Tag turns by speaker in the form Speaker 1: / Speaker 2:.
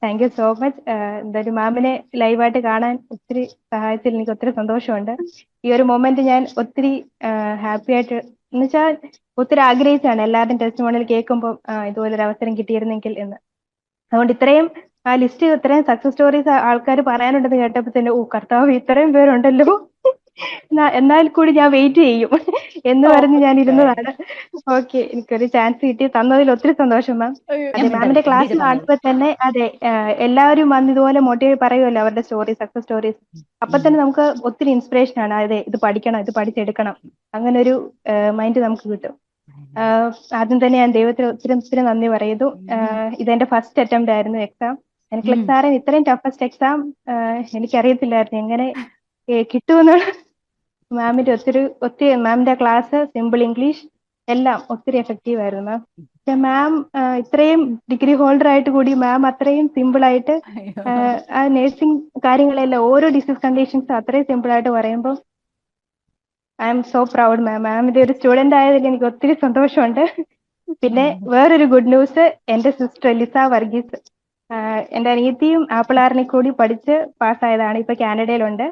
Speaker 1: Thank you so much. എന്തായാലും മാമിനെ ലൈവായിട്ട് കാണാൻ ഒത്തിരി സഹായത്തിൽ എനിക്ക് ഒത്തിരി സന്തോഷമുണ്ട്. ഈ ഒരു മൊമെന്റ് ഞാൻ ഒത്തിരി ഹാപ്പി ആയിട്ട് എന്ന് വെച്ചാൽ ഒത്തിരി ആഗ്രഹിച്ചാണ് എല്ലാവരുടെയും ടെസ്റ്റിമോണിയിൽ കേൾക്കുമ്പോൾ ഇതുപോലൊരു അവസരം കിട്ടിയിരുന്നെങ്കിൽ എന്ന്. അതുകൊണ്ട് ഇത്രയും ആ ലിസ്റ്റ് ഇത്രയും സക്സസ് സ്റ്റോറീസ് ആൾക്കാർ പറയാനുണ്ടെന്ന് കേട്ടപ്പോൾ തന്നെ ഓ കർത്താവ് ഇത്രയും പേരുണ്ടല്ലോ എന്നാൽ കൂടി ഞാൻ വെയിറ്റ് ചെയ്യും എന്ന് പറഞ്ഞ് ഞാൻ
Speaker 2: ഓക്കെ.
Speaker 1: ഇരുന്നതാണ്. ഓക്കെ, എനിക്കൊരു ചാൻസ് കിട്ടി തന്നതിൽ ഒത്തിരി സന്തോഷം മാം.
Speaker 2: അയ്യോ,
Speaker 1: അതെ,
Speaker 2: ഞാൻ
Speaker 1: മാമിന്റെ
Speaker 2: മിണ്ടല്ല,
Speaker 1: ക്ലാസ്
Speaker 2: ധീരജ പറഞ്ഞോളൂ.
Speaker 1: കാണുമ്പോൾ തന്നെ അതെ എല്ലാവരും വന്ന് ഇതുപോലെ മോട്ടിവേറ്റ് പറയുമല്ലോ അവരുടെ സ്റ്റോറി സക്സസ് സ്റ്റോറീസ്. അപ്പൊ
Speaker 2: ഉം.
Speaker 1: തന്നെ നമുക്ക് ഒത്തിരി ഇൻസ്പിറേഷൻ ആണ്. അതെ, ഇത് പഠിക്കണം, ഇത് പഠിച്ചെടുക്കണം, അങ്ങനെ ഒരു മൈൻഡ് നമുക്ക് കിട്ടും. ആദ്യം തന്നെ ഞാൻ ദൈവത്തിന് ഒത്തിരി ഒത്തിരി നന്ദി പറയുന്നു. ഇതെന്റെ ഫസ്റ്റ് അറ്റംപ്റ്റ് ആയിരുന്നു എക്സാം. എനിക്ക്
Speaker 2: ഉം.
Speaker 1: സാറേ ഇത്രയും ടഫസ്റ്റ് എക്സാം എനിക്കറിയത്തില്ലായിരുന്നു എങ്ങനെ കിട്ടുമെന്ന്. മാമിന്റെ ഒത്തിരി മാമിന്റെ ക്ലാസ് സിമ്പിൾ ഇംഗ്ലീഷ് എല്ലാം ഒത്തിരി എഫക്റ്റീവ് ആയിരുന്നു മാം. പക്ഷെ മാം ഇത്രയും ഡിഗ്രി ഹോൾഡർ ആയിട്ട് കൂടി മാം അത്രയും സിമ്പിൾ ആയിട്ട്
Speaker 2: അയ്യോ.
Speaker 1: ആ നഴ്സിംഗ് കാര്യങ്ങളെല്ലാം ഓരോ ഡിസീസ് കണ്ടീഷൻസ് അത്രയും സിമ്പിൾ ആയിട്ട് പറയുമ്പോൾ ഐ എം സോ പ്രൗഡ് മാം. മാമിന്റെ ഒരു സ്റ്റുഡന്റ് ആയതിൽ എനിക്ക് ഒത്തിരി സന്തോഷമുണ്ട്. പിന്നെ വേറൊരു ഗുഡ് ന്യൂസ്, എന്റെ സിസ്റ്റർ ലിസ വർഗീസ്, എന്റെ അനിയത്തിയും ആപ്പിൾ ആറിനെ കൂടി പഠിച്ച് പാസ്സായതാണ്, ഇപ്പൊ കാനഡയിലുണ്ട്.